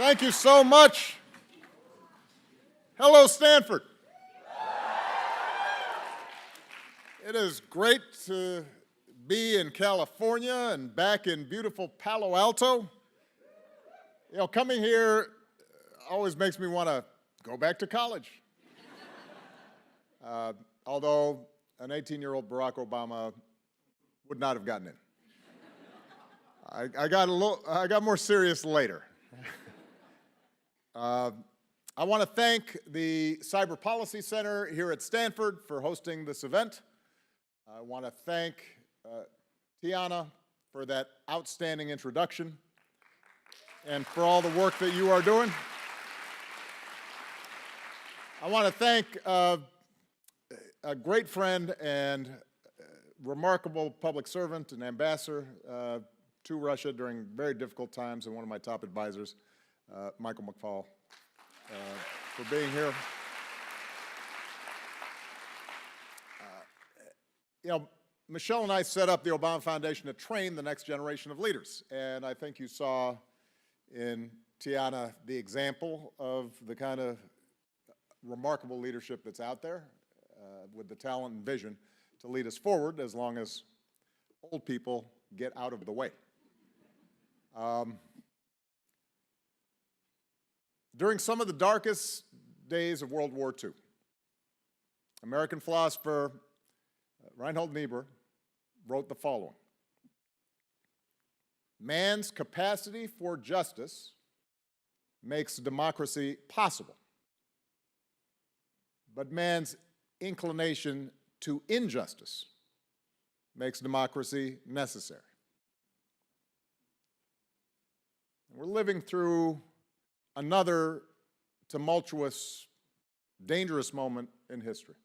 Thank you so much. Hello, Stanford. It is great to be in California and back in beautiful Palo Alto. You know, coming here always makes me want to go back to college. Although an 18-year-old Barack Obama would not have gotten in. I got more serious later. I want to thank the Cyber Policy Center here at Stanford for hosting this event. I want to thank Tiana for that outstanding introduction and for all the work that you are doing. I want to thank a great friend and remarkable public servant and ambassador to Russia during very difficult times, and one of my top advisors, Michael McFaul, for being here. You know, Michelle and I set up the Obama Foundation to train the next generation of leaders, and I think you saw in Tiana the example of the kind of remarkable leadership that's out there with the talent and vision to lead us forward as long as old people get out of the way. During some of the darkest days of World War II, American philosopher Reinhold Niebuhr wrote the following: "Man's capacity for justice makes democracy possible, but man's inclination to injustice makes democracy necessary." We're living through another tumultuous, dangerous moment in history.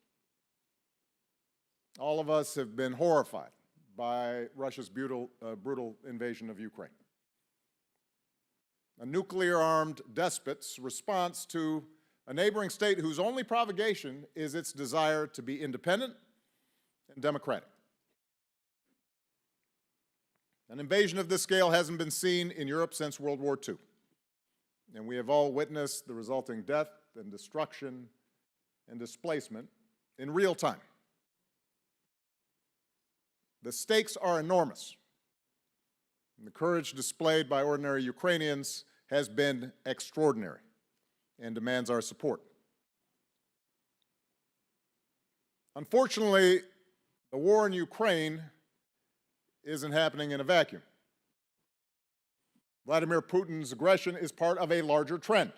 All of us have been horrified by Russia's brutal invasion of Ukraine. A nuclear-armed despot's response to a neighboring state whose only provocation is its desire to be independent and democratic. An invasion of this scale hasn't been seen in Europe since World War II, and we have all witnessed the resulting death and destruction and displacement in real time. The stakes are enormous, and the courage displayed by ordinary Ukrainians has been extraordinary and demands our support. Unfortunately, the war in Ukraine isn't happening in a vacuum. Vladimir Putin's aggression is part of a larger trend.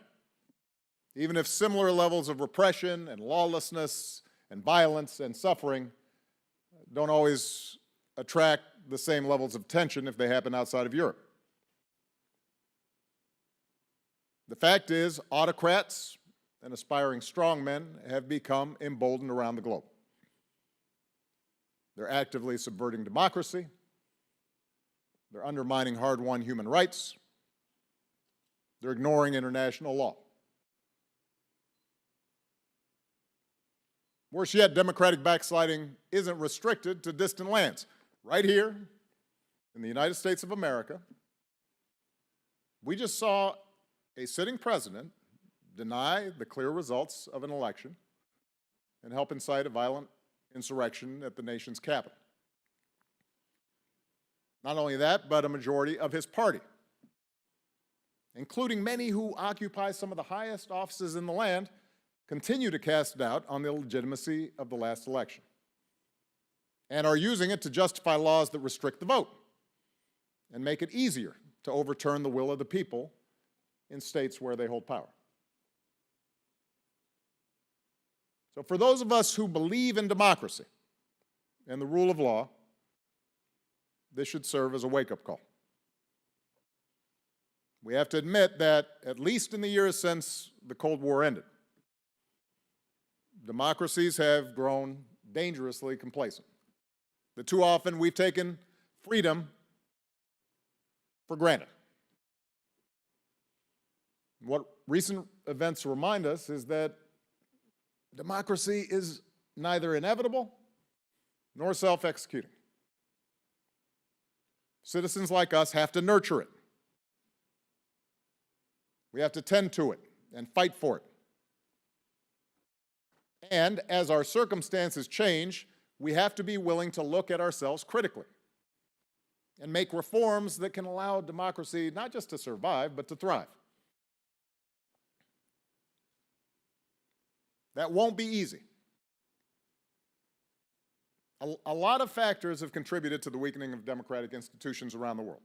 Even if similar levels of repression and lawlessness and violence and suffering don't always attract the same levels of tension if they happen outside of Europe. The fact is, autocrats and aspiring strongmen have become emboldened around the globe. They're actively subverting democracy. They're undermining hard-won human rights. They're ignoring international law. Worse yet, democratic backsliding isn't restricted to distant lands. Right here in the United States of America, we just saw a sitting president deny the clear results of an election and help incite a violent insurrection at the nation's capital. Not only that, but a majority of his party, including many who occupy some of the highest offices in the land, continue to cast doubt on the legitimacy of the last election and are using it to justify laws that restrict the vote and make it easier to overturn the will of the people in states where they hold power. So for those of us who believe in democracy and the rule of law, this should serve as a wake-up call. We have to admit that, at least in the years since the Cold War ended, democracies have grown dangerously complacent. That too often we've taken freedom for granted. What recent events remind us is that democracy is neither inevitable nor self-executing. Citizens like us have to nurture it. We have to tend to it and fight for it. And as our circumstances change, we have to be willing to look at ourselves critically and make reforms that can allow democracy not just to survive, but to thrive. That won't be easy. A lot of factors have contributed to the weakening of democratic institutions around the world.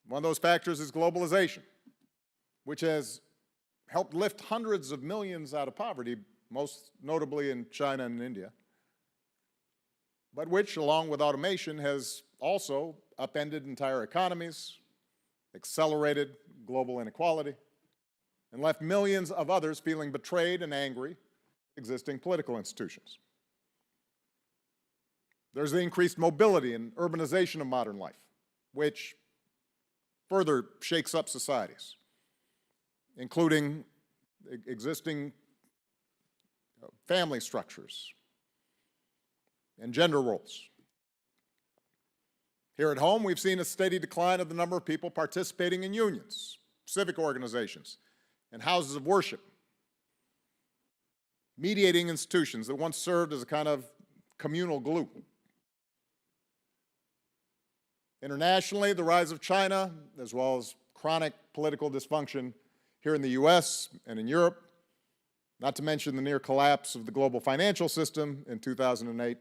One of those factors is globalization, which has helped lift hundreds of millions out of poverty, most notably in China and India, but which, along with automation, has also upended entire economies, accelerated global inequality, and left millions of others feeling betrayed and angry at existing political institutions. There's the increased mobility and urbanization of modern life, which further shakes up societies, including existing family structures and gender roles. Here at home, we've seen a steady decline of the number of people participating in unions, civic organizations, and houses of worship, mediating institutions that once served as a kind of communal glue. Internationally, the rise of China, as well as chronic political dysfunction here in the US and in Europe, not to mention the near collapse of the global financial system in 2008,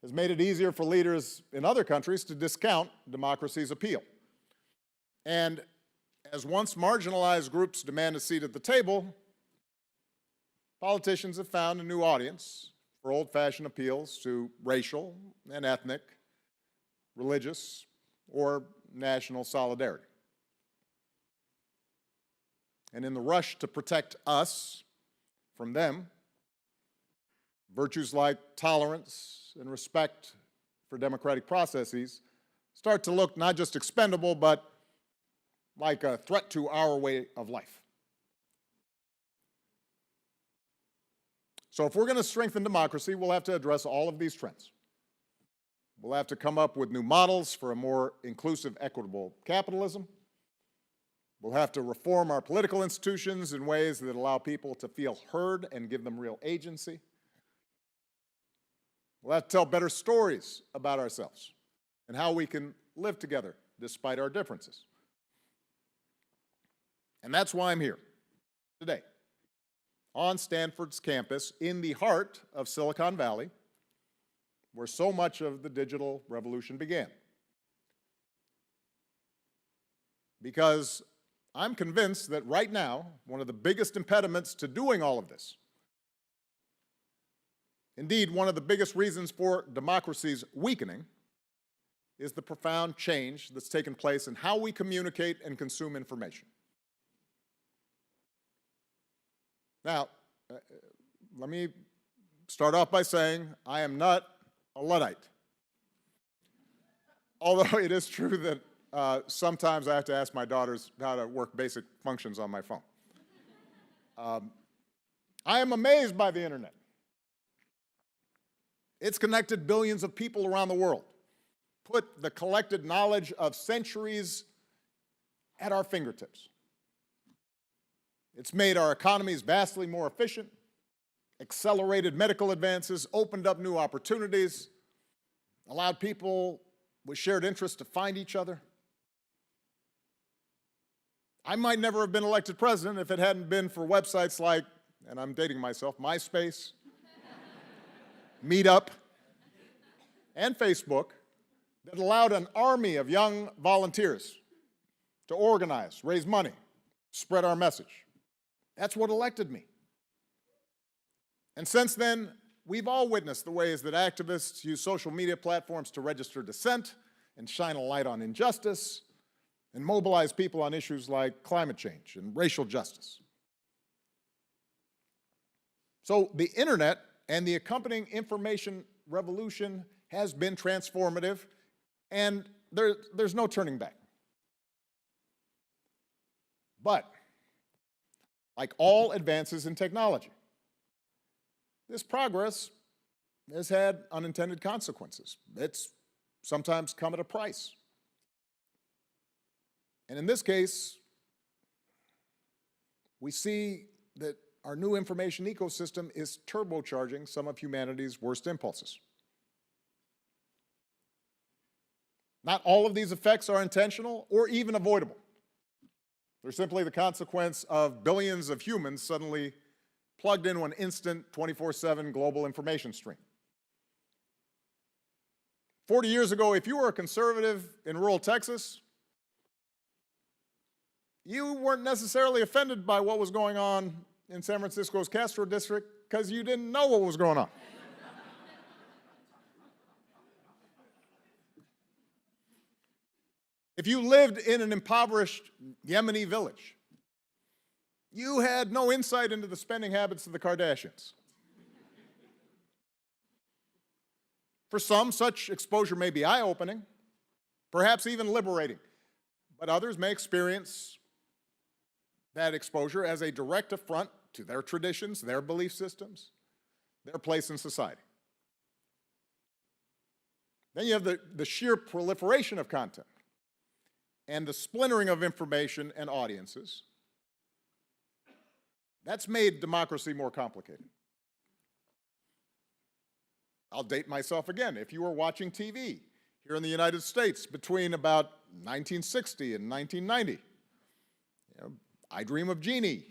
has made it easier for leaders in other countries to discount democracy's appeal. And as once marginalized groups demand a seat at the table, politicians have found a new audience for old-fashioned appeals to racial and ethnic, religious, or national solidarity. And in the rush to protect us from them, virtues like tolerance and respect for democratic processes start to look not just expendable, but like a threat to our way of life. So if we're going to strengthen democracy, we'll have to address all of these trends. We'll have to come up with new models for a more inclusive, equitable capitalism. We'll have to reform our political institutions in ways that allow people to feel heard and give them real agency. We'll have to tell better stories about ourselves and how we can live together despite our differences. And that's why I'm here today, on Stanford's campus in the heart of Silicon Valley, where so much of the digital revolution began. Because I'm convinced that right now, one of the biggest impediments to doing all of this, indeed, one of the biggest reasons for democracy's weakening, is the profound change that's taken place in how we communicate and consume information. Now, let me start off by saying I am not a Luddite. Although it is true that sometimes I have to ask my daughters how to work basic functions on my phone. I am amazed by the internet. It's connected billions of people around the world, put the collected knowledge of centuries at our fingertips. It's made our economies vastly more efficient, accelerated medical advances, opened up new opportunities, allowed people with shared interests to find each other. I might never have been elected president if it hadn't been for websites like, and I'm dating myself, MySpace, Meetup, and Facebook that allowed an army of young volunteers to organize, raise money, spread our message. That's what elected me. And since then, we've all witnessed the ways that activists use social media platforms to register dissent and shine a light on injustice and mobilize people on issues like climate change and racial justice. So the internet and the accompanying information revolution has been transformative, and there's no turning back. But, like all advances in technology, this progress has had unintended consequences. It's sometimes come at a price. And in this case, we see that our new information ecosystem is turbocharging some of humanity's worst impulses. Not all of these effects are intentional or even avoidable. They're simply the consequence of billions of humans suddenly plugged into an instant 24/7 global information stream. 40 years ago, if you were a conservative in rural Texas, you weren't necessarily offended by what was going on in San Francisco's Castro district because you didn't know what was going on. If you lived in an impoverished Yemeni village, you had no insight into the spending habits of the Kardashians. For some, such exposure may be eye-opening, perhaps even liberating, but others may experience that exposure as a direct affront to their traditions, their belief systems, their place in society. Then you have the sheer proliferation of content and the splintering of information and audiences. That's made democracy more complicated. I'll date myself again. If you were watching TV here in the United States between about 1960 and 1990, I Dream of Jeannie,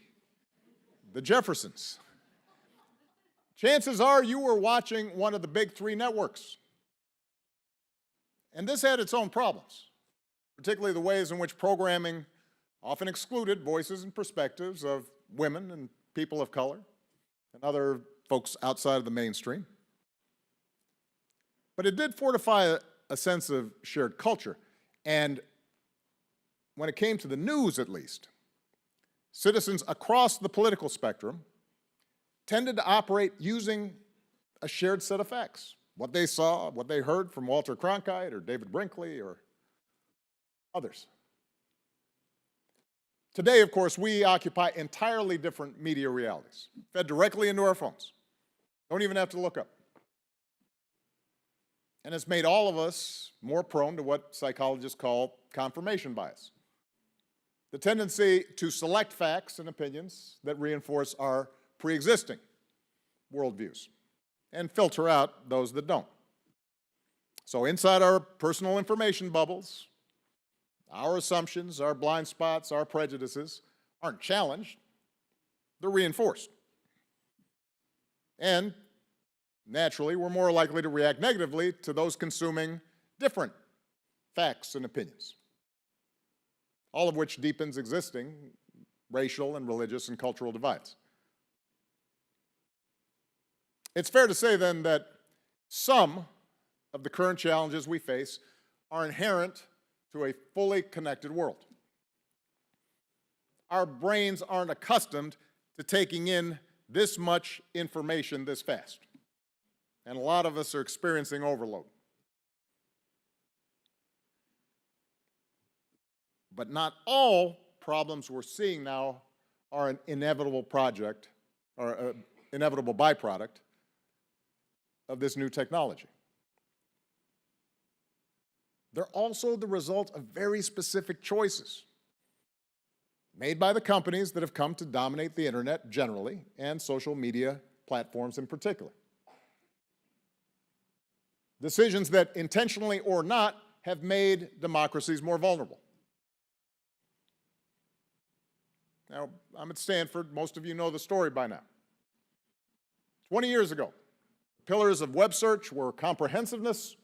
the Jeffersons. Chances are you were watching one of the big three networks. And this had its own problems, particularly the ways in which programming often excluded voices and perspectives of women and people of color and other folks outside of the mainstream. But it did fortify a sense of shared culture. And when it came to the news, at least, citizens across the political spectrum tended to operate using a shared set of facts. What they saw, what they heard from Walter Cronkite or David Brinkley or others. Today, of course, we occupy entirely different media realities, fed directly into our phones. Don't even have to look up. And it's made all of us more prone to what psychologists call confirmation bias. The tendency to select facts and opinions that reinforce our pre-existing worldviews and filter out those that don't. So inside our personal information bubbles, our assumptions, our blind spots, our prejudices aren't challenged, they're reinforced. And naturally, we're more likely to react negatively to those consuming different facts and opinions, all of which deepens existing racial and religious and cultural divides. It's fair to say then that some of the current challenges we face are inherent to a fully connected world. Our brains aren't accustomed to taking in this much information this fast. And a lot of us are experiencing overload. But not all problems we're seeing now are an inevitable project or an inevitable byproduct of this new technology. They're also the result of very specific choices made by the companies that have come to dominate the internet generally and social media platforms in particular. Decisions that, intentionally or not, have made democracies more vulnerable. Now, I'm at Stanford. Most of you know the story by now. 20 years ago, the pillars of web search were comprehensiveness,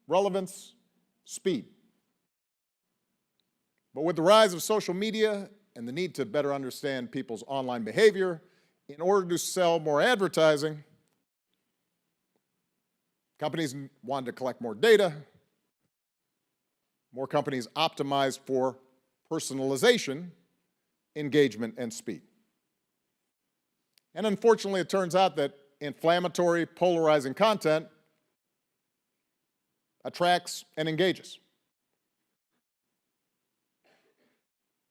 relevance, speed. But with the rise of social media and the need to better understand people's online behavior in order to sell more advertising, companies wanted to collect more data. More companies optimized for personalization, engagement, and speed. And unfortunately, it turns out that inflammatory, polarizing content attracts and engages.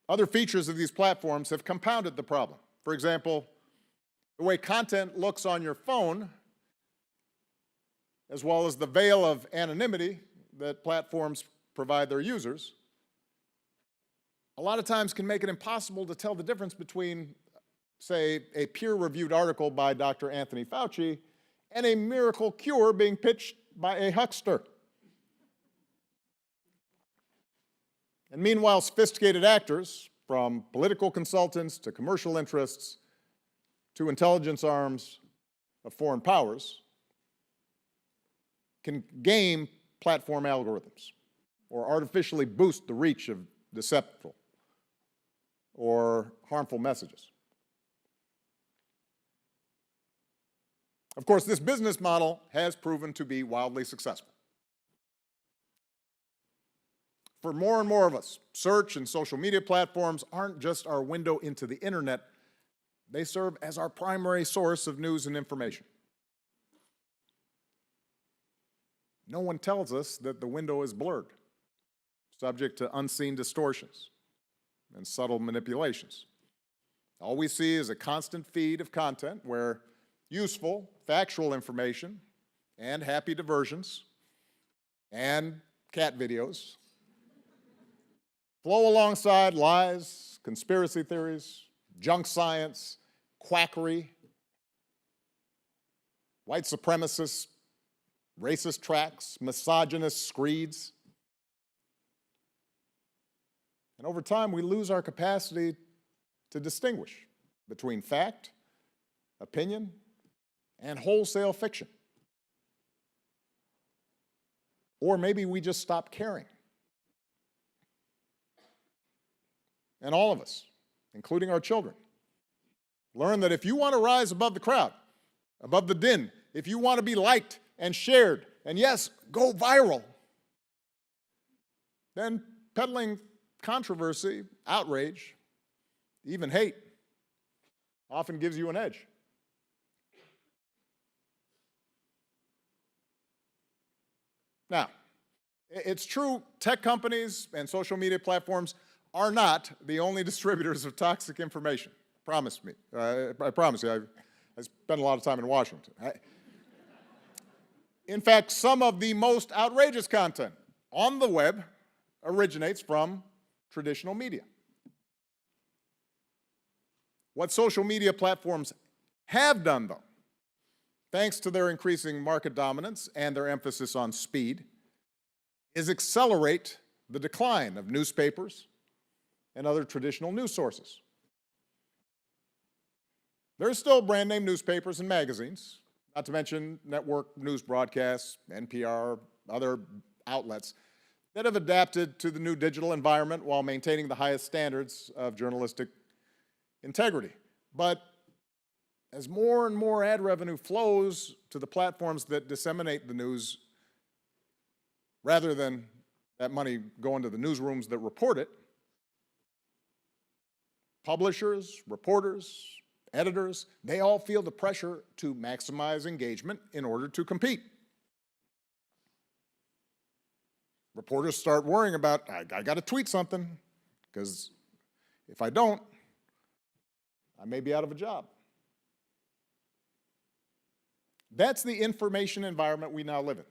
Other features of these platforms have compounded the problem. For example, the way content looks on your phone, as well as the veil of anonymity that platforms provide their users, a lot of times can make it impossible to tell the difference between say, a peer-reviewed article by Dr. Anthony Fauci and a miracle cure being pitched by a huckster. And meanwhile, sophisticated actors, from political consultants to commercial interests to intelligence arms of foreign powers, can game platform algorithms or artificially boost the reach of deceptive or harmful messages. Of course, this business model has proven to be wildly successful. For more and more of us, search and social media platforms aren't just our window into the internet, they serve as our primary source of news and information. No one tells us that the window is blurred, subject to unseen distortions and subtle manipulations. All we see is a constant feed of content where useful, factual information and happy diversions and cat videos flow alongside lies, conspiracy theories, junk science, quackery, white supremacists, racist tracts, misogynist screeds. And over time, we lose our capacity to distinguish between fact, opinion, and wholesale fiction. Or maybe we just stop caring. And all of us, including our children, learn that if you want to rise above the crowd, above the din, if you want to be liked and shared, and yes, go viral, then peddling controversy, outrage, even hate, often gives you an edge. Now, it's true tech companies and social media platforms are not the only distributors of toxic information. Promise me. I promise you, I spent a lot of time in Washington. In fact, some of the most outrageous content on the web originates from traditional media. What social media platforms have done, though, thanks to their increasing market dominance and their emphasis on speed, is accelerate the decline of newspapers and other traditional news sources. There are still brand name newspapers and magazines, not to mention network news broadcasts, NPR, other outlets that have adapted to the new digital environment while maintaining the highest standards of journalistic integrity. But as more and more ad revenue flows to the platforms that disseminate the news, rather than that money going to the newsrooms that report it, publishers, reporters, editors, they all feel the pressure to maximize engagement in order to compete. Reporters start worrying about, I got to tweet something, because if I don't, I may be out of a job. That's the information environment we now live in.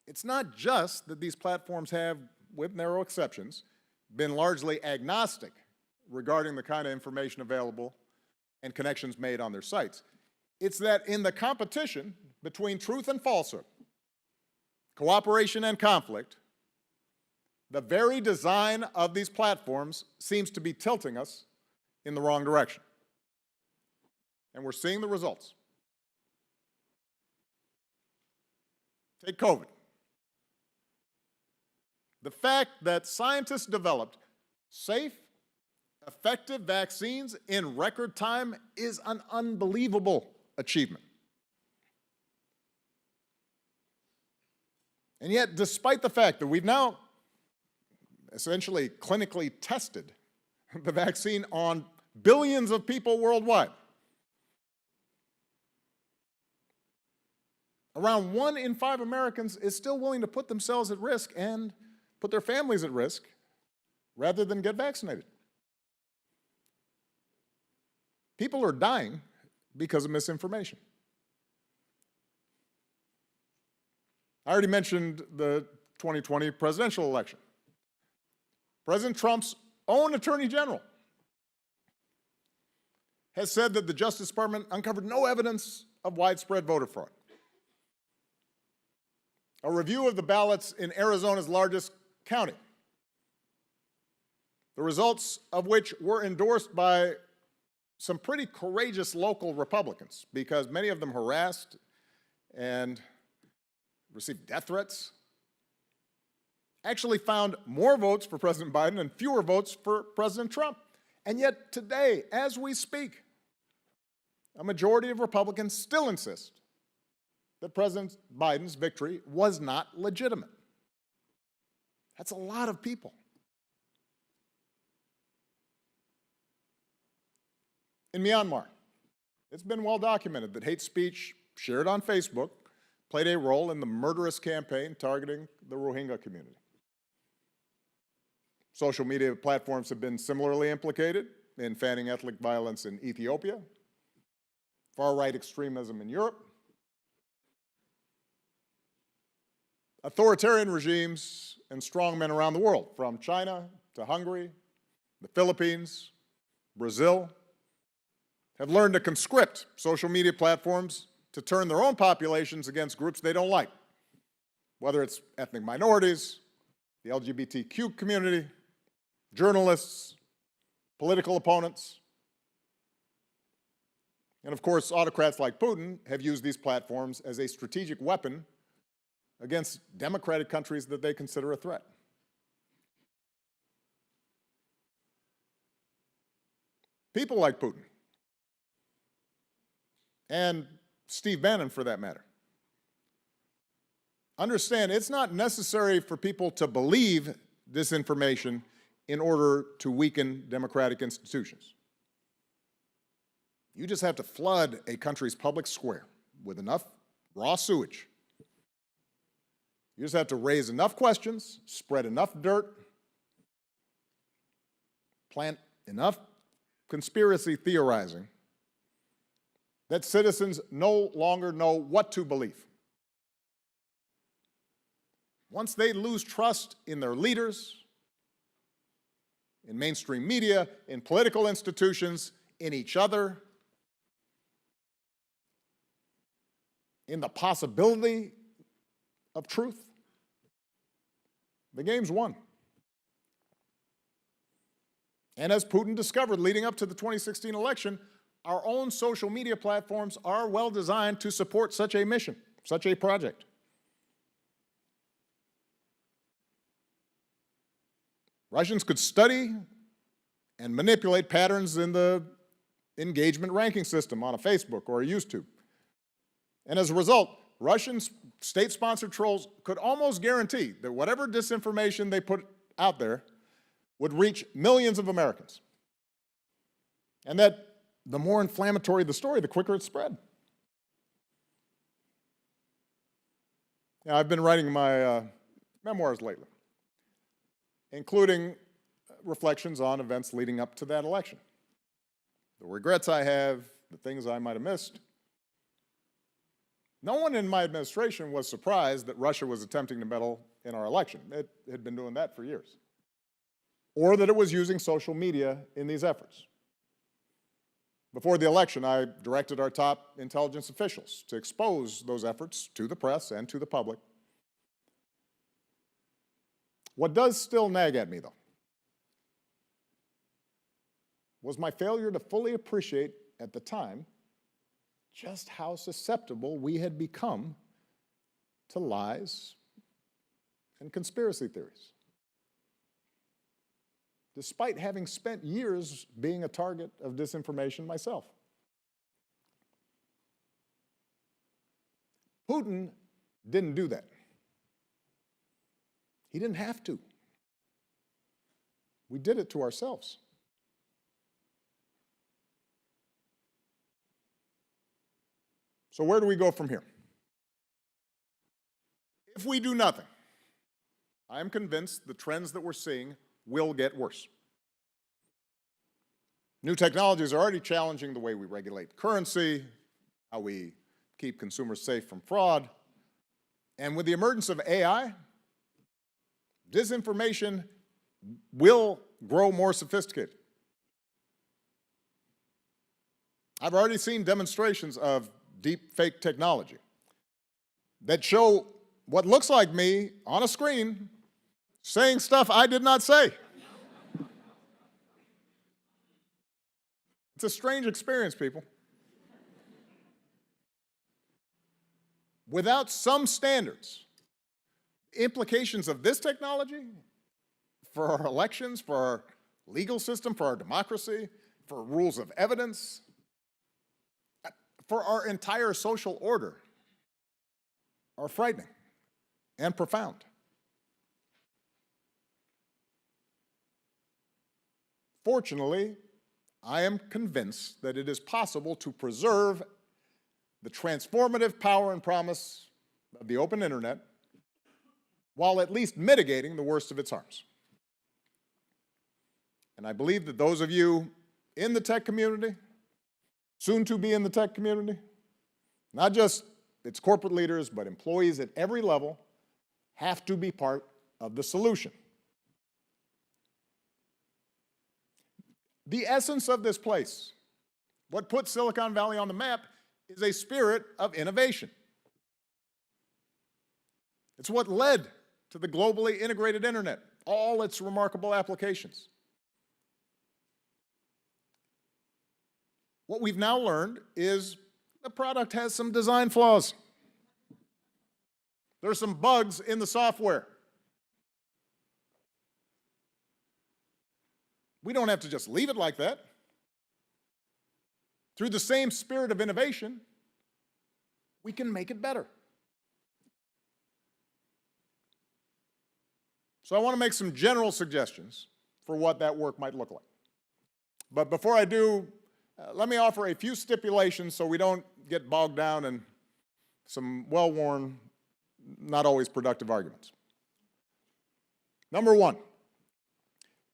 It's not just that these platforms have, with narrow exceptions, been largely agnostic regarding the kind of information available and connections made on their sites. It's that in the competition between truth and falsehood, cooperation and conflict, the very design of these platforms seems to be tilting us in the wrong direction. And we're seeing the results. Take COVID. The fact that scientists developed safe, effective vaccines in record time is an unbelievable achievement. And yet, despite the fact that we've now essentially clinically tested the vaccine on billions of people worldwide, around 1 in 5 Americans is still willing to put themselves at risk and put their families at risk rather than get vaccinated. People are dying because of misinformation. I already mentioned the 2020 presidential election. President Trump's own Attorney General has said that the Justice Department uncovered no evidence of widespread voter fraud. A review of the ballots in Arizona's largest county, the results of which were endorsed by some pretty courageous local Republicans, because many of them harassed and received death threats, actually found more votes for President Biden and fewer votes for President Trump. And yet today, as we speak, a majority of Republicans still insist that President Biden's victory was not legitimate. That's a lot of people. In Myanmar, it's been well documented that hate speech shared on Facebook played a role in the murderous campaign targeting the Rohingya community. Social media platforms have been similarly implicated in fanning ethnic violence in Ethiopia, far-right extremism in Europe, authoritarian regimes and strongmen around the world, from China to Hungary, the Philippines, Brazil, have learned to conscript social media platforms to turn their own populations against groups they don't like, whether it's ethnic minorities, the LGBTQ community, journalists, political opponents. And of course, autocrats like Putin have used these platforms as a strategic weapon against democratic countries that they consider a threat. People like Putin, and Steve Bannon for that matter, understand it's not necessary for people to believe disinformation in order to weaken democratic institutions. You just have to flood a country's public square with enough raw sewage. You just have to raise enough questions, spread enough dirt, plant enough conspiracy theorizing that citizens no longer know what to believe. Once they lose trust in their leaders, in mainstream media, in political institutions, in each other, in the possibility of truth, the game's won. And as Putin discovered leading up to the 2016 election, our own social media platforms are well designed to support such a mission, such a project. Russians could study and manipulate patterns in the engagement ranking system on a Facebook or a YouTube. And as a result, Russian state-sponsored trolls could almost guarantee that whatever disinformation they put out there would reach millions of Americans. And that the more inflammatory the story, the quicker it spread. Now, I've been writing my memoirs lately, including reflections on events leading up to that election. The regrets I have, the things I might have missed. No one in my administration was surprised that Russia was attempting to meddle in our election. It had been doing that for years. Or that it was using social media in these efforts. Before the election, I directed our top intelligence officials to expose those efforts to the press and to the public. What does still nag at me, though, was my failure to fully appreciate at the time just how susceptible we had become to lies and conspiracy theories. Despite having spent years being a target of disinformation myself. Putin didn't do that. He didn't have to. We did it to ourselves. So where do we go from here? If we do nothing, I am convinced the trends that we're seeing will get worse. New technologies are already challenging the way we regulate currency, how we keep consumers safe from fraud. And with the emergence of AI, disinformation will grow more sophisticated. I've already seen demonstrations of deep fake technology that show what looks like me on a screen saying stuff I did not say. It's a strange experience, people. Without some standards, implications of this technology for our elections, for our legal system, for our democracy, for rules of evidence, for our entire social order are frightening and profound. Fortunately, I am convinced that it is possible to preserve the transformative power and promise of the open internet while at least mitigating the worst of its harms. And I believe that those of you in the tech community, soon to be in the tech community, not just its corporate leaders, but employees at every level, have to be part of the solution. The essence of this place, what put Silicon Valley on the map, is a spirit of innovation. It's what led to the globally integrated internet, all its remarkable applications. What we've now learned is the product has some design flaws. There are some bugs in the software. We don't have to just leave it like that. Through the same spirit of innovation, we can make it better. So I want to make some general suggestions for what that work might look like. But before I do, let me offer a few stipulations so we don't get bogged down in some well-worn, not always productive arguments. Number one,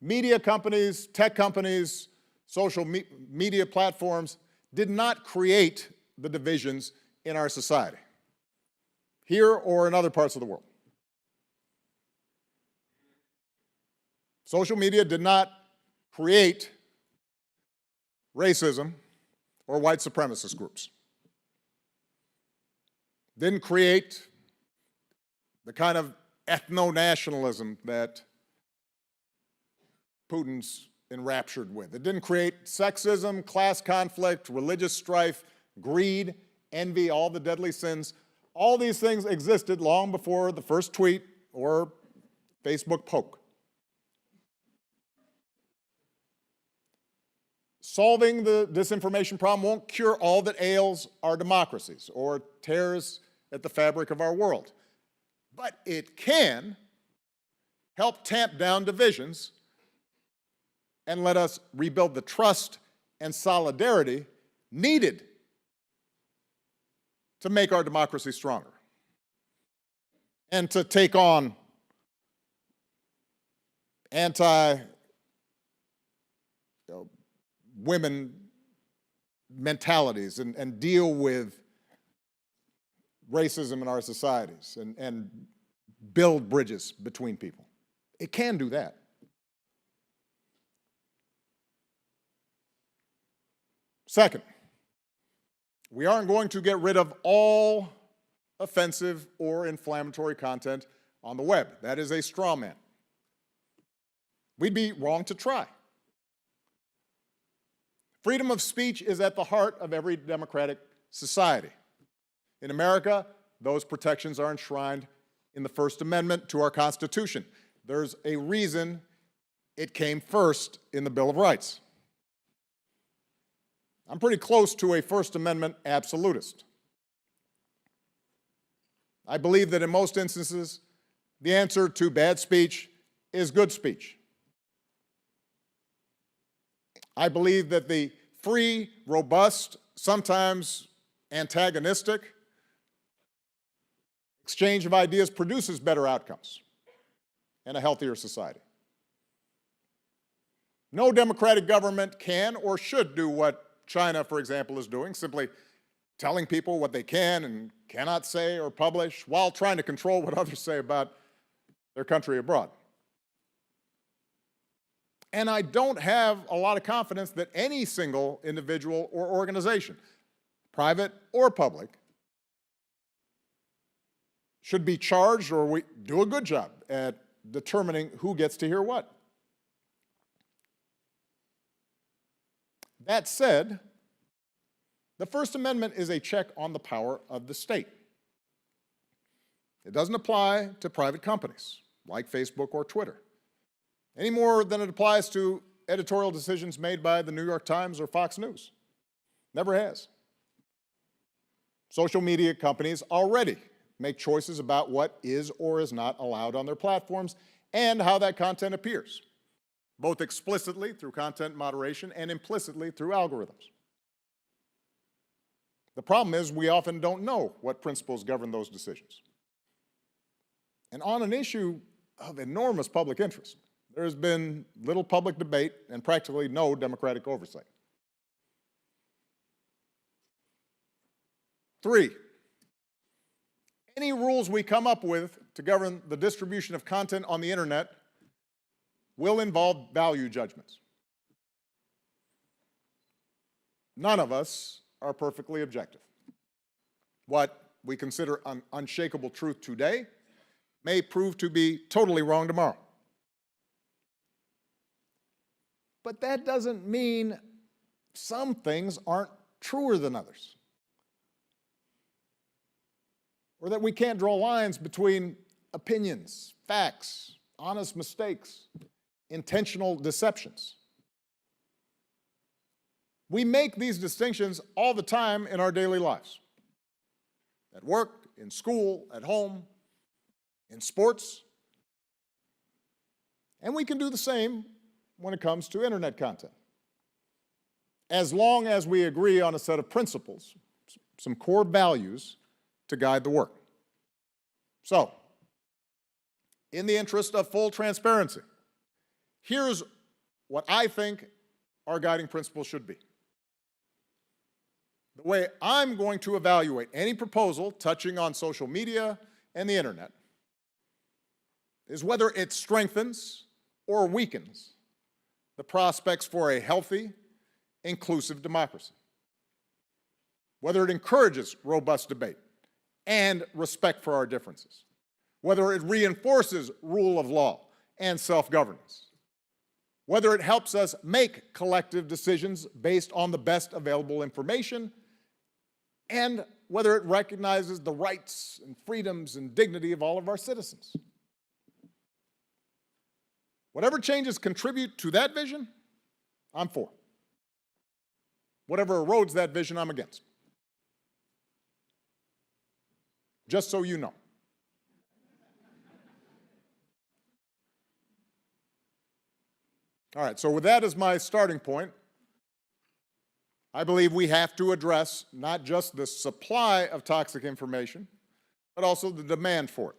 media companies, tech companies, social media platforms did not create the divisions in our society, here or in other parts of the world. Social media did not create racism or white supremacist groups. Didn't create the kind of ethno-nationalism that Putin's enraptured with. It didn't create sexism, class conflict, religious strife, greed, envy, all the deadly sins. All these things existed long before the first tweet or Facebook poke. Solving the disinformation problem won't cure all that ails our democracies or tears at the fabric of our world. But it can help tamp down divisions and let us rebuild the trust and solidarity needed to make our democracy stronger and to take on anti-women mentalities and deal with racism in our societies and build bridges between people. It can do that. Second, we aren't going to get rid of all offensive or inflammatory content on the web. That is a straw man. We'd be wrong to try. Freedom of speech is at the heart of every democratic society. In America, those protections are enshrined in the First Amendment to our Constitution. There's a reason it came first in the Bill of Rights. I'm pretty close to a First Amendment absolutist. I believe that in most instances, the answer to bad speech is good speech. I believe that the free, robust, sometimes antagonistic exchange of ideas produces better outcomes and a healthier society. No democratic government can or should do what China, for example, is doing, simply telling people what they can and cannot say or publish while trying to control what others say about their country abroad. And I don't have a lot of confidence that any single individual or organization, private or public, should be charged or we do a good job at determining who gets to hear what. That said, the First Amendment is a check on the power of the state. It doesn't apply to private companies like Facebook or Twitter, any more than it applies to editorial decisions made by the New York Times or Fox News. Never has. Social media companies already make choices about what is or is not allowed on their platforms and how that content appears, both explicitly through content moderation and implicitly through algorithms. The problem is we often don't know what principles govern those decisions. And on an issue of enormous public interest, there has been little public debate and practically no democratic oversight. 3, any rules we come up with to govern the distribution of content on the internet will involve value judgments. None of us are perfectly objective. What we consider an unshakable truth today may prove to be totally wrong tomorrow. But that doesn't mean some things aren't truer than others, or that we can't draw lines between opinions, facts, honest mistakes, intentional deceptions. We make these distinctions all the time in our daily lives, at work, in school, at home, in sports. And we can do the same when it comes to internet content, as long as we agree on a set of principles, some core values to guide the work. So, in the interest of full transparency, here's what I think our guiding principles should be. The way I'm going to evaluate any proposal touching on social media and the internet is whether it strengthens or weakens the prospects for a healthy, inclusive democracy, whether it encourages robust debate and respect for our differences, whether it reinforces rule of law and self-governance, whether it helps us make collective decisions based on the best available information, and whether it recognizes the rights and freedoms and dignity of all of our citizens. Whatever changes contribute to that vision, I'm for. Whatever erodes that vision, I'm against. Just so you know. All right, so with that as my starting point, I believe we have to address not just the supply of toxic information, but also the demand for it.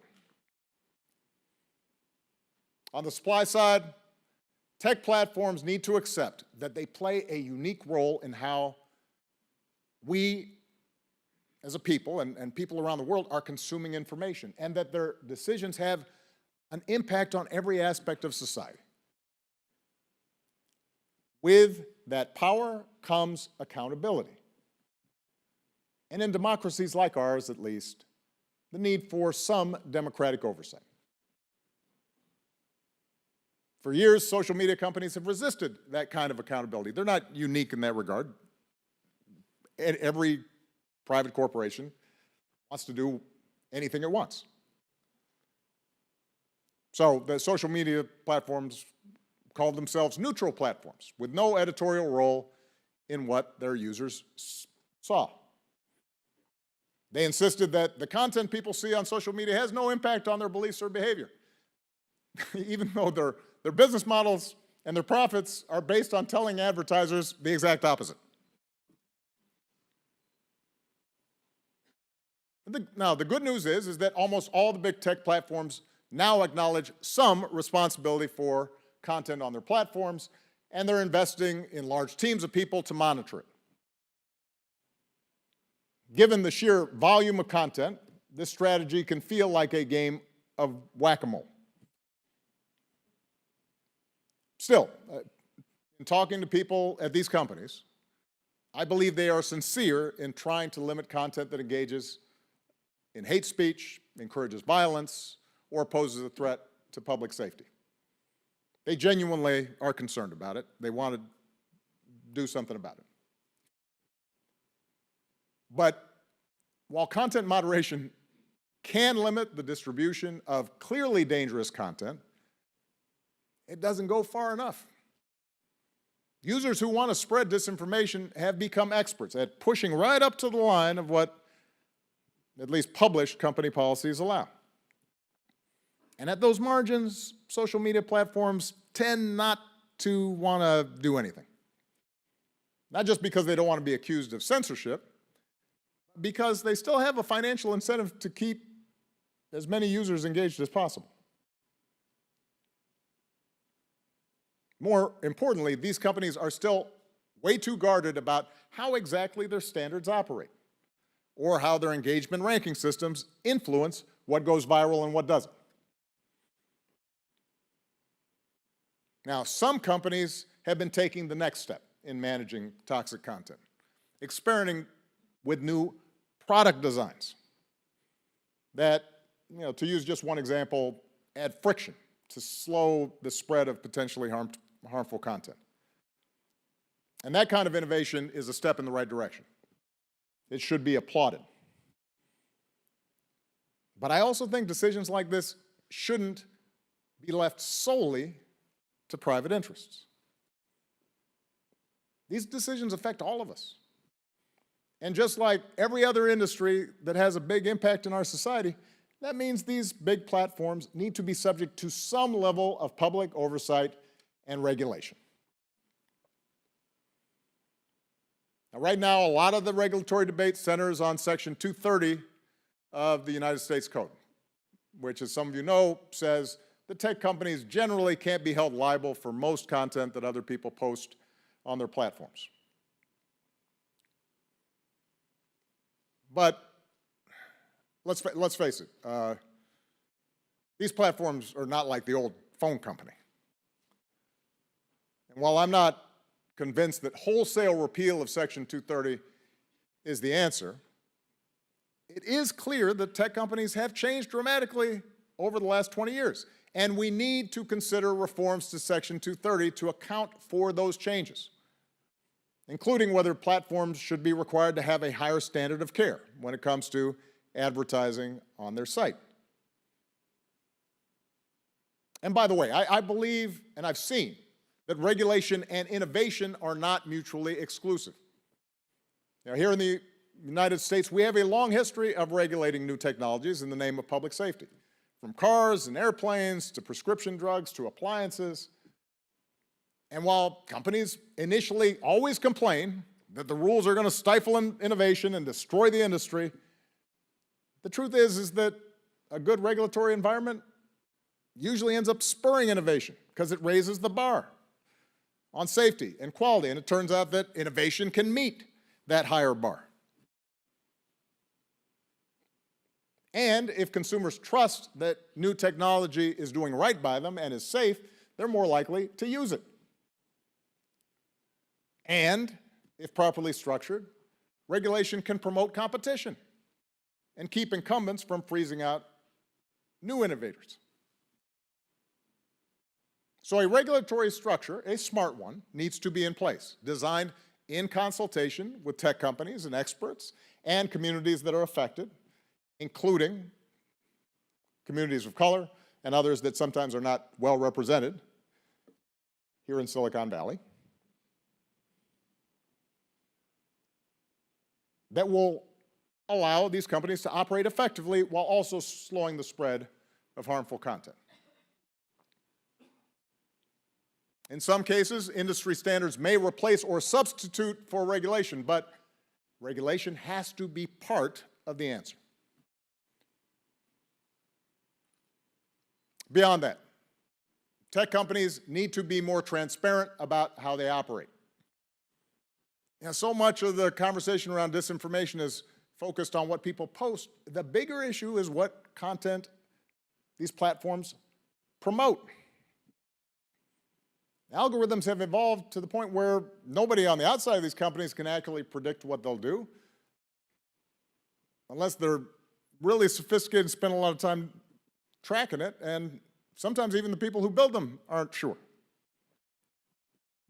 On the supply side, tech platforms need to accept that they play a unique role in how we as a people and people around the world are consuming information, and that their decisions have an impact on every aspect of society. With that power comes accountability. And in democracies like ours, at least, the need for some democratic oversight. For years, social media companies have resisted that kind of accountability. They're not unique in that regard. Every private corporation wants to do anything it wants. So the social media platforms called themselves neutral platforms with no editorial role in what their users saw. They insisted that the content people see on social media has no impact on their beliefs or behavior, even though their business models and their profits are based on telling advertisers the exact opposite. Now, the good news is that almost all the big tech platforms now acknowledge some responsibility for content on their platforms, and they're investing in large teams of people to monitor it. Given the sheer volume of content, this strategy can feel like a game of whack-a-mole. Still, in talking to people at these companies, I believe they are sincere in trying to limit content that engages in hate speech, encourages violence, or poses a threat to public safety. They genuinely are concerned about it. They want to do something about it. But while content moderation can limit the distribution of clearly dangerous content, it doesn't go far enough. Users who want to spread disinformation have become experts at pushing right up to the line of what at least published company policies allow. And at those margins, social media platforms tend not to want to do anything. Not just because they don't want to be accused of censorship, because they still have a financial incentive to keep as many users engaged as possible. More importantly, these companies are still way too guarded about how exactly their standards operate, or how their engagement ranking systems influence what goes viral and what doesn't. Now, some companies have been taking the next step in managing toxic content, experimenting with new product designs that, to use just one example, add friction to slow the spread of potentially harmful content. And that kind of innovation is a step in the right direction. It should be applauded. But I also think decisions like this shouldn't be left solely to private interests. These decisions affect all of us. And just like every other industry that has a big impact in our society, that means these big platforms need to be subject to some level of public oversight and regulation. Now, right now, a lot of the regulatory debate centers on Section 230 of the United States Code, which, as some of you know, says that tech companies generally can't be held liable for most content that other people post on their platforms. But let's face it, these platforms are not like the old phone company. And while I'm not convinced that wholesale repeal of Section 230 is the answer, it is clear that tech companies have changed dramatically over the last 20 years. And we need to consider reforms to Section 230 to account for those changes, including whether platforms should be required to have a higher standard of care when it comes to advertising on their site. And by the way, I believe, and I've seen, that regulation and innovation are not mutually exclusive. Now, here in the United States, we have a long history of regulating new technologies in the name of public safety, from cars and airplanes to prescription drugs to appliances. And while companies initially always complain that the rules are going to stifle innovation and destroy the industry, the truth is that a good regulatory environment usually ends up spurring innovation because it raises the bar on safety and quality, and it turns out that innovation can meet that higher bar. And if consumers trust that new technology is doing right by them and is safe, they're more likely to use it. And if properly structured, regulation can promote competition and keep incumbents from freezing out new innovators. So a regulatory structure, a smart one, needs to be in place, designed in consultation with tech companies and experts and communities that are affected, including communities of color and others that sometimes are not well represented here in Silicon Valley, that will allow these companies to operate effectively while also slowing the spread of harmful content. In some cases, industry standards may replace or substitute for regulation, but regulation has to be part of the answer. Beyond that, tech companies need to be more transparent about how they operate. So much of the conversation around disinformation is focused on what people post. The bigger issue is what content these platforms promote. Algorithms have evolved to the point where nobody on the outside of these companies can accurately predict what they'll do, unless they're really sophisticated and spend a lot of time tracking it, and sometimes even the people who build them aren't sure.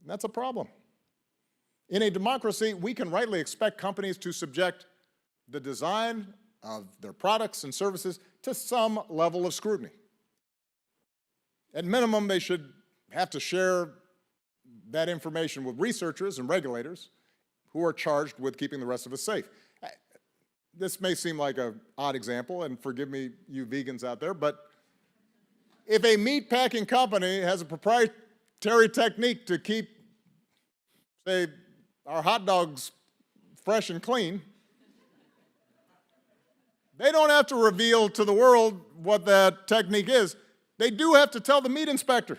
And that's a problem. In a democracy, we can rightly expect companies to subject the design of their products and services to some level of scrutiny. At minimum, they should have to share that information with researchers and regulators who are charged with keeping the rest of us safe. This may seem like an odd example, and forgive me, you vegans out there, but if a meat-packing company has a proprietary technique to keep, say, our hot dogs fresh and clean, they don't have to reveal to the world what that technique is. They do have to tell the meat inspector.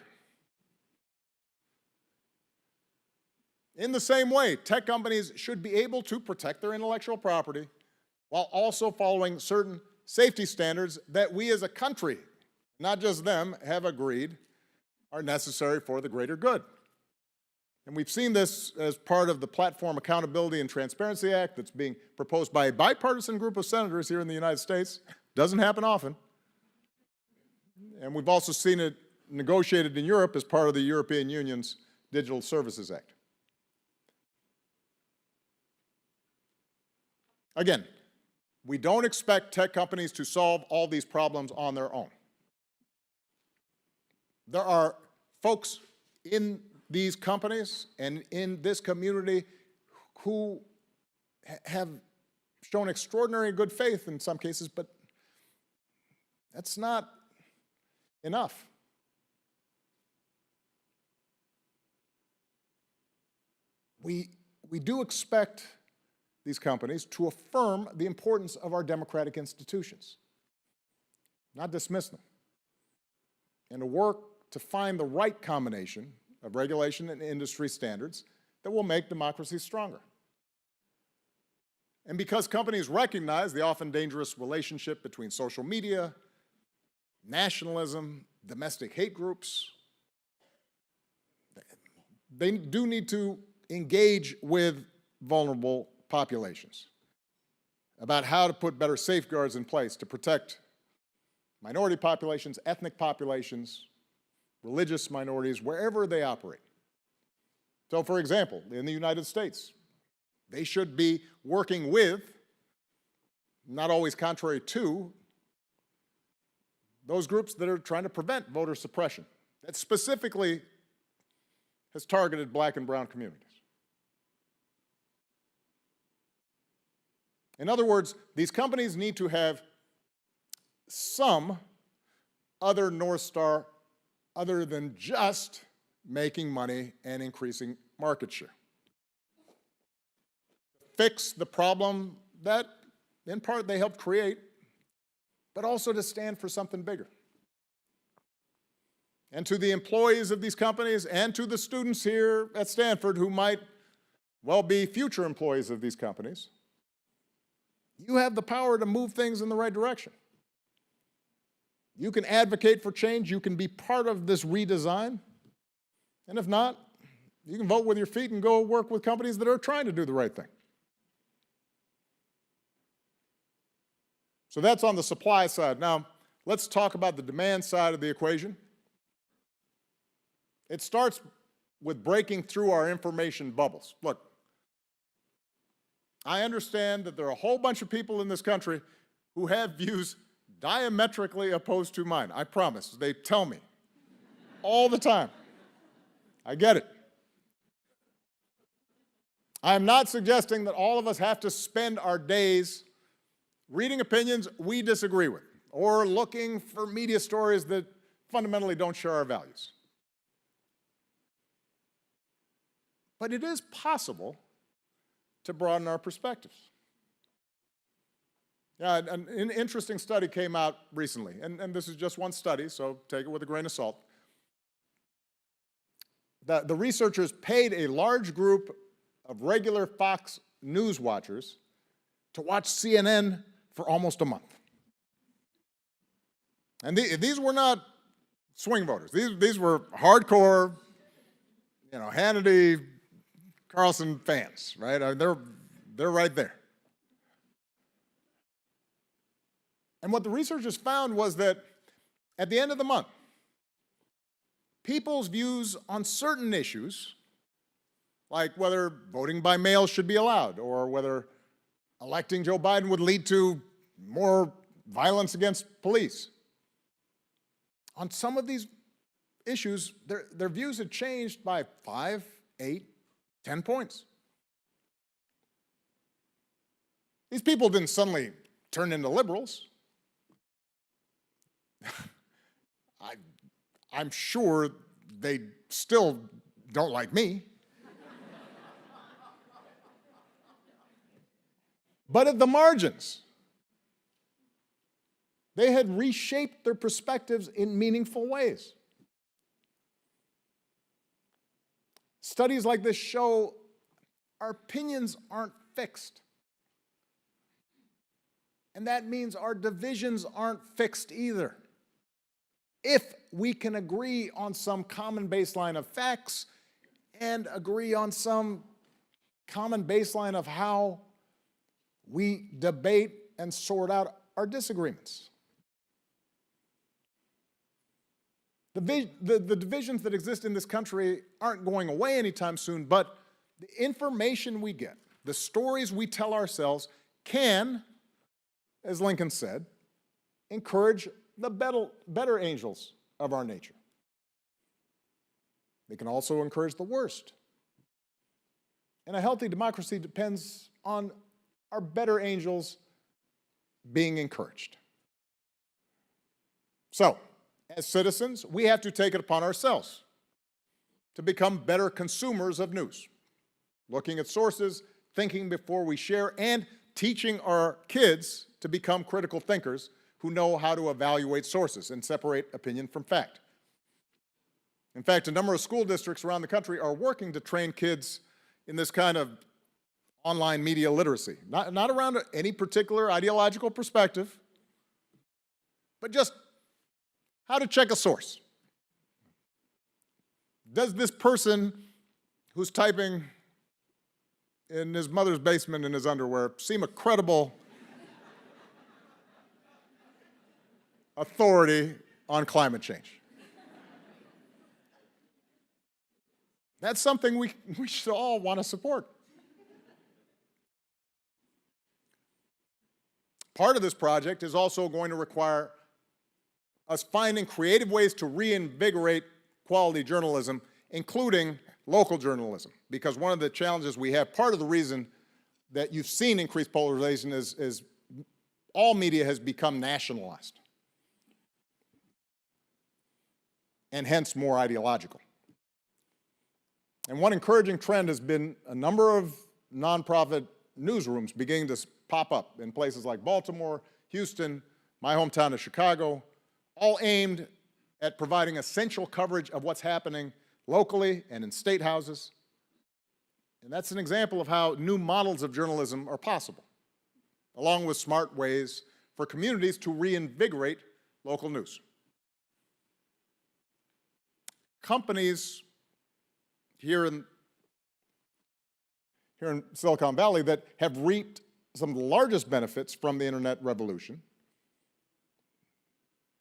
In the same way, tech companies should be able to protect their intellectual property while also following certain safety standards that we as a country, not just them, have agreed are necessary for the greater good. And we've seen this as part of the Platform Accountability and Transparency Act that's being proposed by a bipartisan group of senators here in the United States. Doesn't happen often. And we've also seen it negotiated in Europe as part of the European Union's Digital Services Act. Again, we don't expect tech companies to solve all these problems on their own. There are folks in these companies and in this community who have shown extraordinary good faith in some cases, but that's not enough. We do expect these companies to affirm the importance of our democratic institutions, not dismiss them, and to work to find the right combination of regulation and industry standards that will make democracy stronger. And because companies recognize the often dangerous relationship between social media, nationalism, domestic hate groups, they do need to engage with vulnerable populations about how to put better safeguards in place to protect minority populations, ethnic populations, religious minorities, wherever they operate. So, for example, in the United States, they should be working with, not always contrary to, those groups that are trying to prevent voter suppression. That specifically has targeted black and brown communities. In other words, these companies need to have some other North Star other than just making money and increasing market share. Fix the problem that, in part, they helped create, but also to stand for something bigger. And to the employees of these companies and to the students here at Stanford who might well be future employees of these companies, you have the power to move things in the right direction. You can advocate for change, you can be part of this redesign, and if not, you can vote with your feet and go work with companies that are trying to do the right thing. So that's on the supply side. Now, let's talk about the demand side of the equation. It starts with breaking through our information bubbles. Look, I understand that there are a whole bunch of people in this country who have views diametrically opposed to mine. I promise. They tell me all the time. I get it. I'm not suggesting that all of us have to spend our days reading opinions we disagree with or looking for media stories that fundamentally don't share our values. But it is possible to broaden our perspectives. Yeah, an interesting study came out recently, and this is just one study, so take it with a grain of salt. The researchers paid a large group of regular Fox News watchers to watch CNN for almost a month. And these were not swing voters. These were hardcore Hannity, Carlson fans, right? They're right there. And what the researchers found was that at the end of the month, people's views on certain issues, like whether voting by mail should be allowed or whether electing Joe Biden would lead to more violence against police. On some of these issues, their views had changed by 5, 8, 10 points. These people didn't suddenly turn into liberals. I'm sure they still don't like me. But at the margins, they had reshaped their perspectives in meaningful ways. Studies like this show our opinions aren't fixed. And that means our divisions aren't fixed either. If we can agree on some common baseline of facts and agree on some common baseline of how we debate and sort out our disagreements. The divisions that exist in this country aren't going away anytime soon, but the information we get, the stories we tell ourselves can, as Lincoln said, encourage the better angels of our nature. They can also encourage the worst. And a healthy democracy depends on our better angels being encouraged. So, as citizens, we have to take it upon ourselves to become better consumers of news, looking at sources, thinking before we share, and teaching our kids to become critical thinkers who know how to evaluate sources and separate opinion from fact. In fact, a number of school districts around the country are working to train kids in this kind of online media literacy, not around any particular ideological perspective, but just how to check a source. Does this person who's typing in his mother's basement in his underwear seem a credible authority on climate change? That's something we should all want to support. Part of this project is also going to require us finding creative ways to reinvigorate quality journalism, including local journalism. Because one of the challenges we have, part of the reason that you've seen increased polarization is all media has become nationalized, and hence more ideological. And one encouraging trend has been a number of nonprofit newsrooms beginning to pop up in places like Baltimore, Houston, my hometown of Chicago, all aimed at providing essential coverage of what's happening locally and in state houses. And that's an example of how new models of journalism are possible, along with smart ways for communities to reinvigorate local news. Companies here in Silicon Valley that have reaped some of the largest benefits from the internet revolution,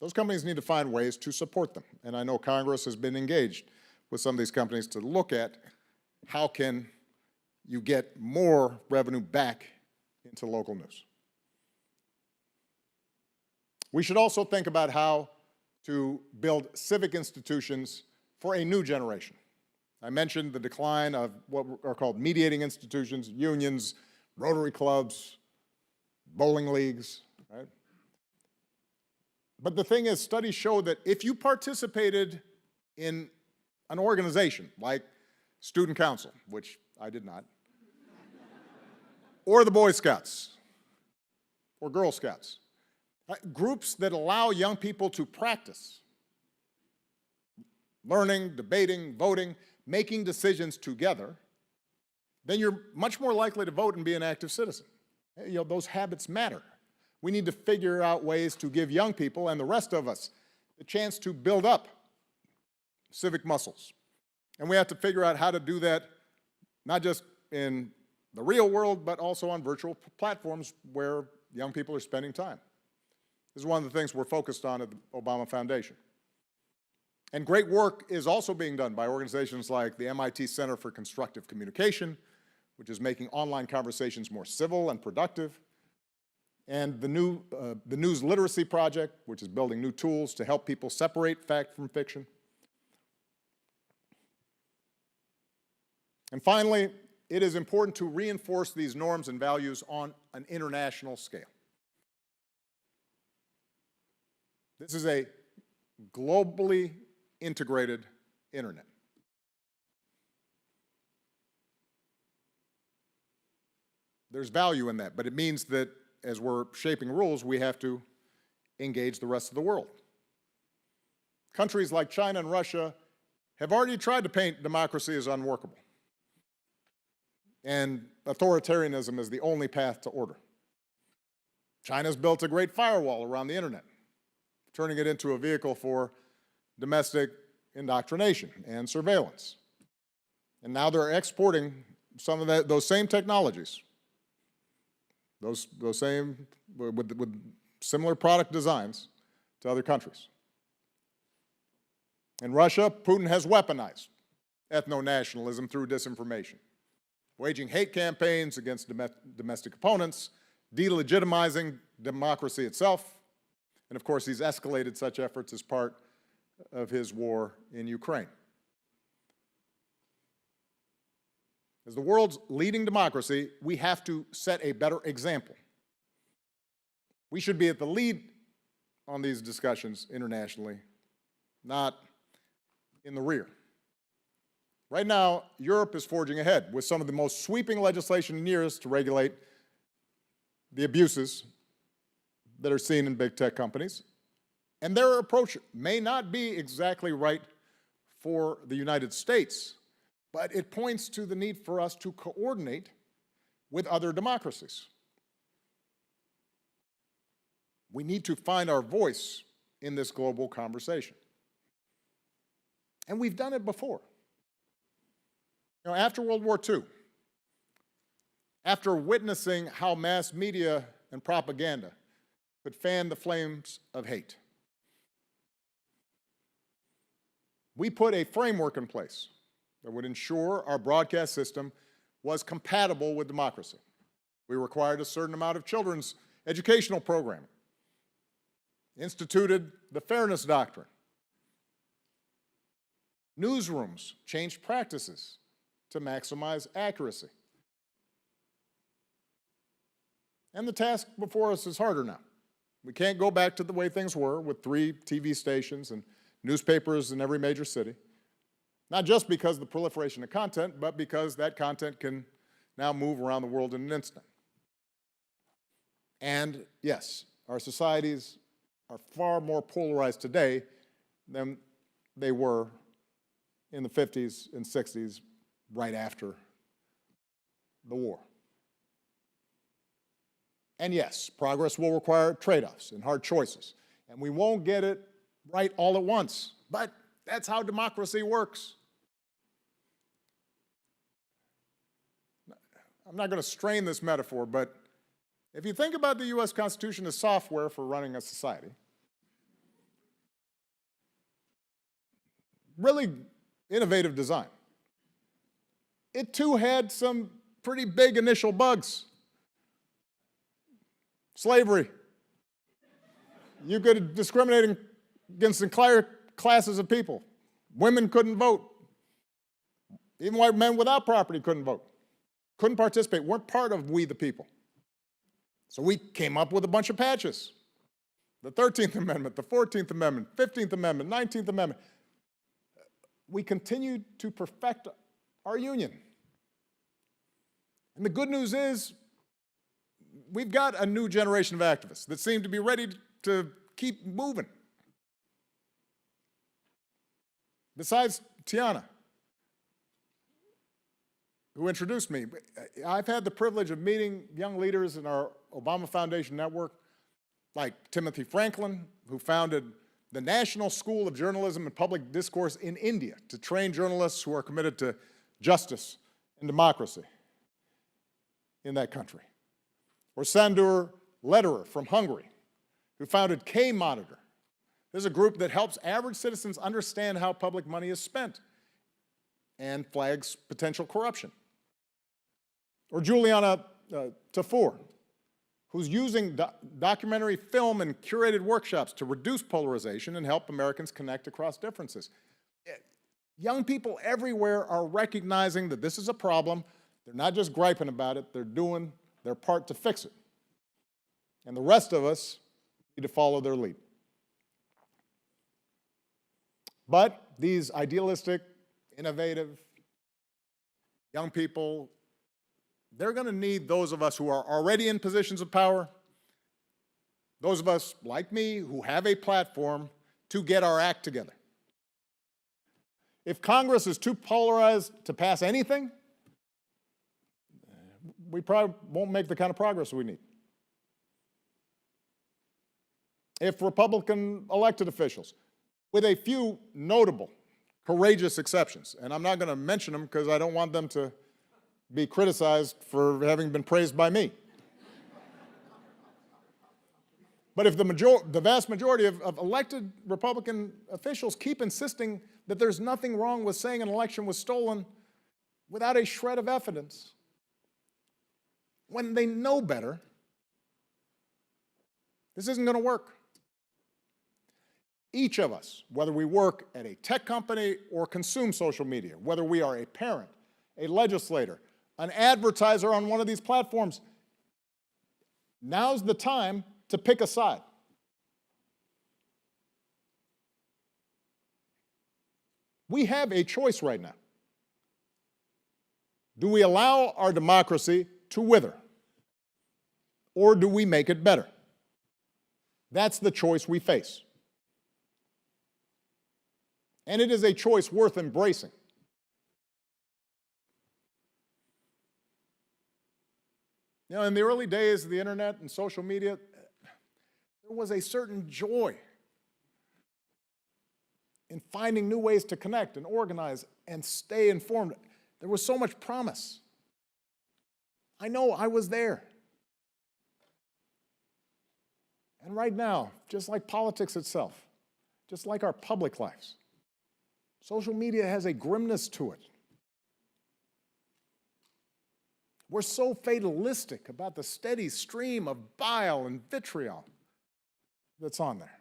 those companies need to find ways to support them. And I know Congress has been engaged with some of these companies to look at how can you get more revenue back into local news. We should also think about how to build civic institutions for a new generation. I mentioned the decline of what are called mediating institutions, unions, Rotary clubs, bowling leagues, right? But the thing is, studies show that if you participated in an organization like Student Council, which I did not, or the Boy Scouts, or Girl Scouts, groups that allow young people to practice learning, debating, voting, making decisions together, then you're much more likely to vote and be an active citizen. You know, those habits matter. We need to figure out ways to give young people and the rest of us the chance to build up civic muscles And we have to figure out how to do that, not just in the real world, but also on virtual platforms where young people are spending time. This is one of the things we're focused on at the Obama Foundation. And great work is also being done by organizations like the MIT Center for Constructive Communication, which is making online conversations more civil and productive, and the News Literacy Project, which is building new tools to help people separate fact from fiction. And finally, it is important to reinforce these norms and values on an international scale. This is a globally integrated internet. There's value in that, but it means that as we're shaping rules, we have to engage the rest of the world. Countries like China and Russia have already tried to paint democracy as unworkable, and authoritarianism is the only path to order. China's built a great firewall around the internet, turning it into a vehicle for domestic indoctrination and surveillance. And now they're exporting some of those same technologies, those same, with similar product designs to other countries. In Russia, Putin has weaponized ethno-nationalism through disinformation, waging hate campaigns against domestic opponents, delegitimizing democracy itself, and of course he's escalated such efforts as part of his war in Ukraine. As the world's leading democracy, we have to set a better example. We should be at the lead on these discussions internationally, not in the rear. Right now, Europe is forging ahead with some of the most sweeping legislation in years to regulate the abuses that are seen in big tech companies. And their approach may not be exactly right for the United States, but it points to the need for us to coordinate with other democracies. We need to find our voice in this global conversation. And we've done it before. You know, after World War II, after witnessing how mass media and propaganda could fan the flames of hate, we put a framework in place that would ensure our broadcast system was compatible with democracy. We required a certain amount of children's educational programming, instituted the Fairness Doctrine. Newsrooms changed practices to maximize accuracy. And the task before us is harder now. We can't go back to the way things were with 3 TV stations and newspapers in every major city, not just because of the proliferation of content, but because that content can now move around the world in an instant. And yes, our societies are far more polarized today than they were in the 50s and 60s, right after the war. And yes, progress will require trade-offs and hard choices, and we won't get it right all at once, but that's how democracy works. I'm not going to strain this metaphor, but if you think about the US Constitution as software for running a society, really innovative design, it too had some pretty big initial bugs. Slavery. You could discriminate against entire classes of people. Women couldn't vote. Even white men without property couldn't vote, couldn't participate, weren't part of we the people. So we came up with a bunch of patches. The 13th Amendment, the 14th Amendment, 15th Amendment, 19th Amendment. We continued to perfect our union. And the good news is, we've got a new generation of activists that seem to be ready to keep moving. Besides Tiana, who introduced me, I've had the privilege of meeting young leaders in our Obama Foundation network, like Timothy Franklin, who founded the National School of Journalism and Public Discourse in India to train journalists who are committed to justice and democracy in that country. Or Sandur Lederer from Hungary, who founded K-Monitor. This is a group that helps average citizens understand how public money is spent and flags potential corruption. Or Juliana Tafur, who's using documentary film and curated workshops to reduce polarization and help Americans connect across differences. Young people everywhere are recognizing that this is a problem. They're not just griping about it, they're doing their part to fix it. And the rest of us need to follow their lead. But these idealistic, innovative young people, they're going to need those of us who are already in positions of power, those of us like me who have a platform, to get our act together. If Congress is too polarized to pass anything, we probably won't make the kind of progress we need. If Republican elected officials, with a few notable, courageous exceptions, and I'm not going to mention them because I don't want them to be criticized for having been praised by me. But if the vast majority of elected Republican officials keep insisting that there's nothing wrong with saying an election was stolen without a shred of evidence, when they know better, this isn't going to work. Each of us, whether we work at a tech company or consume social media, whether we are a parent, a legislator, an advertiser on one of these platforms, now's the time to pick a side. We have a choice right now. Do we allow our democracy to wither? Or do we make it better? That's the choice we face. And it is a choice worth embracing. You know, in the early days of the internet and social media, there was a certain joy in finding new ways to connect and organize and stay informed. There was so much promise. I know I was there. And right now, just like politics itself, just like our public lives, social media has a grimness to it. We're so fatalistic about the steady stream of bile and vitriol that's on there.